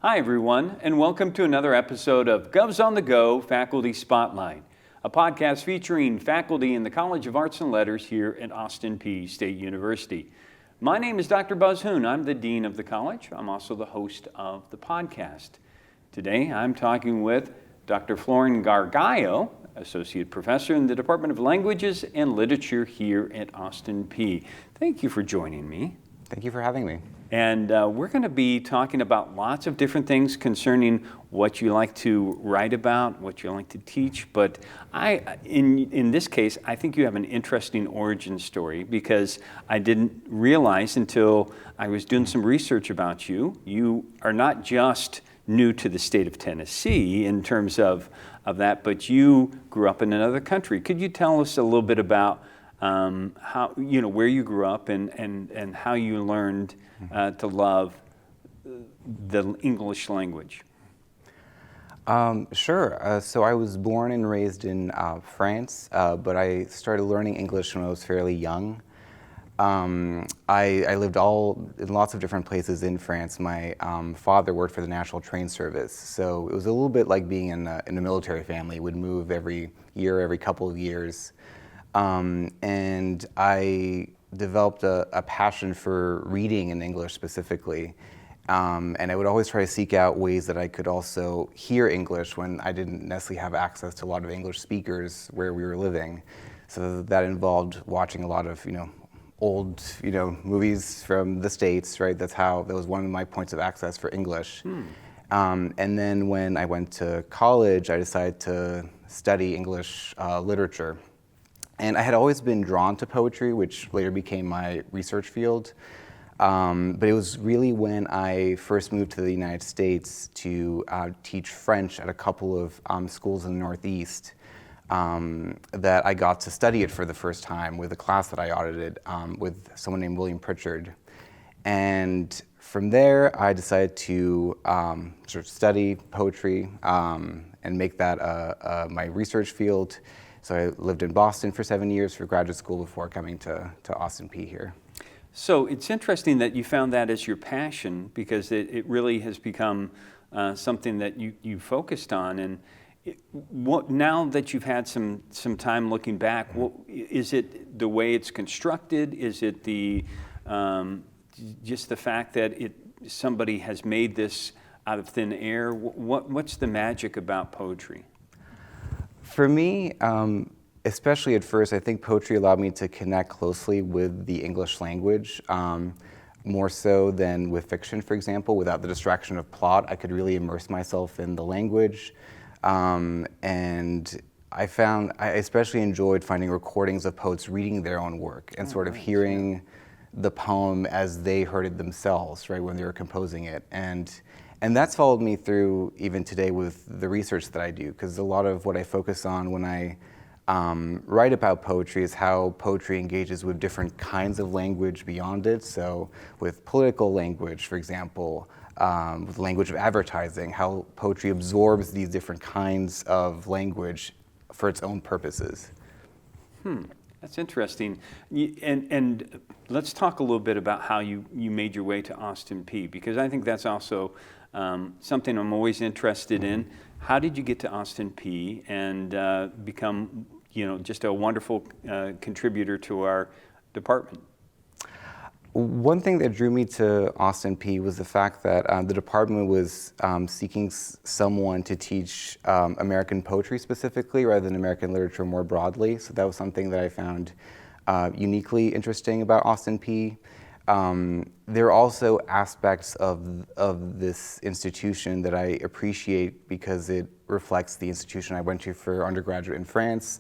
Hi everyone, and welcome to another episode of Govs on the Go Faculty Spotlight, a podcast featuring faculty in the College of Arts and Letters here at Austin Peay State University. My name is Dr. Buzz Hoon. I'm the Dean of the college. I'm also the host of the podcast. Today I'm talking with Dr. Florian Gargaillo, Associate Professor in the Department of Languages and Literature here at Austin Peay. Thank you for joining me. Thank you for having me. And we're going to be talking about lots of different things concerning what you like to write about, what you like to teach. But in this case, I think you have an interesting origin story because I didn't realize until I was doing some research about you. You are not just new to the state of Tennessee in terms of that, but you grew up in another country. Could you tell us a little bit about how, where you grew up and how you learned to love the English language? Sure. So I was born and raised in France, but I started learning English when I was fairly young. I lived in lots of different places in France. My father worked for the National Train Service, so it was a little bit like being in a military family. Would move every year, every couple of years. And I developed a passion for reading in English specifically. And I would always try to seek out ways that I could also hear English when I didn't necessarily have access to a lot of English speakers where we were living. So that involved watching a lot of, old, movies from the States, right? That was one of my points of access for English. And then when I went to college, I decided to study English literature. And I had always been drawn to poetry, which later became my research field. But it was really when I first moved to the United States to teach French at a couple of schools in the Northeast that I got to study it for the first time with a class that I audited with someone named William Pritchard. And from there, I decided to sort of study poetry and make that my research field. So I lived in Boston for 7 years for graduate school before coming to Austin Peay here. So it's interesting that you found that as your passion because it really has become something that you focused on. And now that you've had some time looking back, is it the way it's constructed? Is it just the fact that somebody has made this out of thin air? What's the magic about poetry? For me, especially at first, I think poetry allowed me to connect closely with the English language, more so than with fiction, for example. Without the distraction of plot, I could really immerse myself in the language. And I especially enjoyed finding recordings of poets reading their own work and sort of hearing the poem as they heard it themselves, right, when they were composing it. And that's followed me through even today with the research that I do, because a lot of what I focus on when I write about poetry is how poetry engages with different kinds of language beyond it. So with political language, for example, with language of advertising, how poetry absorbs these different kinds of language for its own purposes. That's interesting. And let's talk a little bit about how you made your way to Austin Peay, because I think that's also something I'm always interested in. How did you get to Austin Peay and become, just a wonderful contributor to our department? One thing that drew me to Austin Peay was the fact that the department was seeking someone to teach American poetry specifically, rather than American literature more broadly. So that was something that I found uniquely interesting about Austin Peay. There are also aspects of this institution that I appreciate because it reflects the institution I went to for undergraduate in France.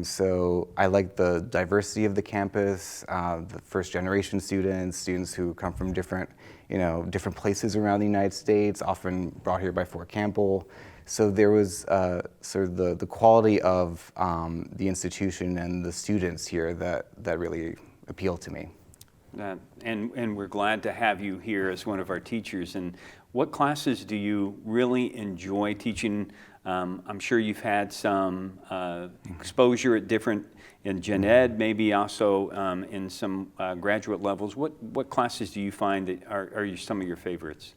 So I like the diversity of the campus, the first generation students who come from different places around the United States, often brought here by Fort Campbell. So there was sort of the quality of the institution and the students here that really appealed to me. And we're glad to have you here as one of our teachers. And what classes do you really enjoy teaching? I'm sure you've had some exposure at in gen ed, maybe also in some graduate levels. What classes do you find that are some of your favorites?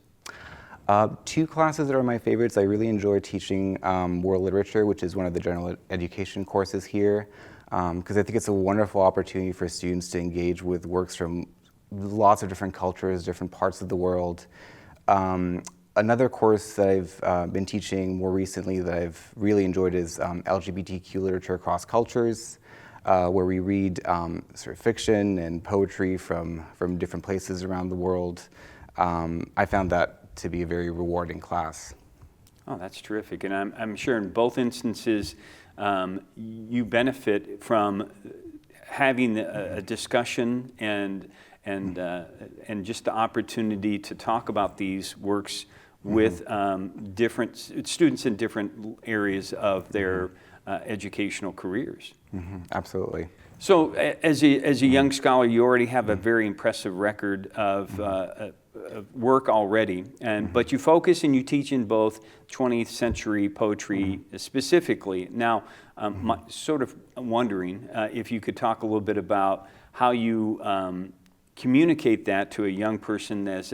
Two classes that are my favorites. I really enjoy teaching world literature, which is one of the general education courses here, because I think it's a wonderful opportunity for students to engage with works from lots of different cultures, different parts of the world. Another course that I've been teaching more recently that I've really enjoyed is LGBTQ literature across cultures, where we read sort of fiction and poetry from different places around the world. I found that to be a very rewarding class. Oh, that's terrific. And I'm sure in both instances you benefit from having a discussion and just the opportunity to talk about these works with different students in different areas of their educational careers. Absolutely. So as a young scholar, you already have a very impressive record of work already, but you focus and you teach in both 20th century poetry specifically. Now, sort of wondering if you could talk a little bit about how you communicate that to a young person as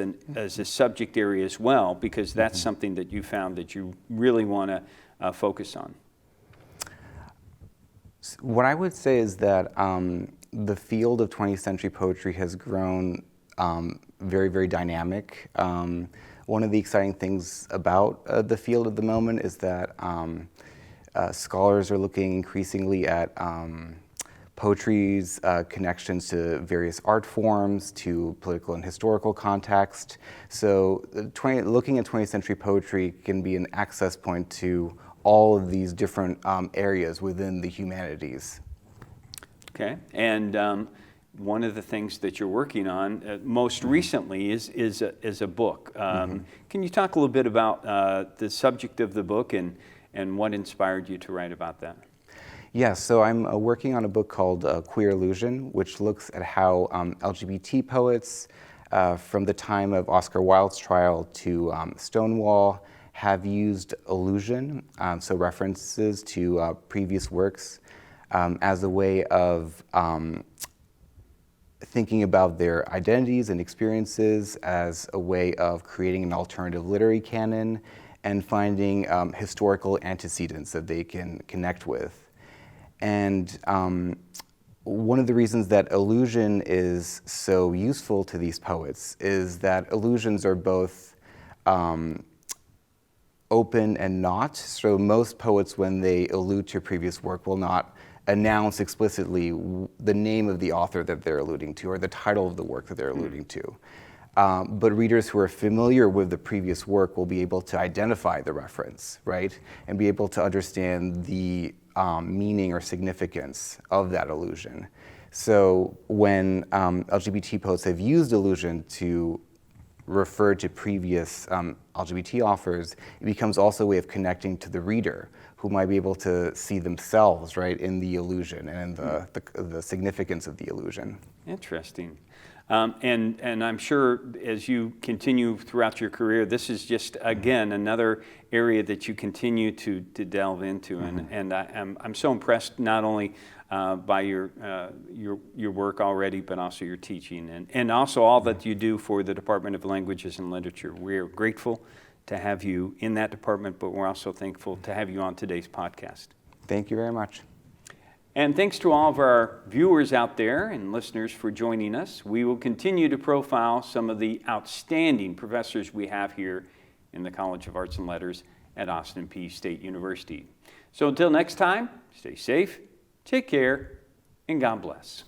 a subject area as well, because that's something that you found that you really want to focus on. What I would say is that the field of 20th century poetry has grown very, very dynamic. One of the exciting things about the field at the moment is that scholars are looking increasingly at poetry's connections to various art forms, to political and historical context. So looking at 20th century poetry can be an access point to all of these different areas within the humanities. Okay, and one of the things that you're working on most recently is a book. Can you talk a little bit about the subject of the book and what inspired you to write about that? Yes, so I'm working on a book called Queer Illusion, which looks at how LGBT poets from the time of Oscar Wilde's trial to Stonewall have used illusion, so references to previous works, as a way of thinking about their identities and experiences, as a way of creating an alternative literary canon, and finding historical antecedents that they can connect with. And one of the reasons that illusion is so useful to these poets is that illusions are both open and not. So most poets, when they allude to previous work, will not announce explicitly the name of the author that they're alluding to or the title of the work that they're alluding to. But readers who are familiar with the previous work will be able to identify the reference, right? And be able to understand the meaning or significance of that illusion. So when LGBT poets have used illusion to refer to previous LGBT authors, it becomes also a way of connecting to the reader, who might be able to see themselves, right, in the illusion and in the significance of the illusion. Interesting. And I'm sure as you continue throughout your career, this is just, again, another area that you continue to delve into. And I'm so impressed not only by your work already, but also your teaching and also all that you do for the Department of Languages and Literature. We're grateful to have you in that department, but we're also thankful to have you on today's podcast. Thank you very much. And thanks to all of our viewers out there and listeners for joining us. We will continue to profile some of the outstanding professors we have here in the College of Arts and Letters at Austin Peay State University. So until next time, stay safe, take care, and God bless.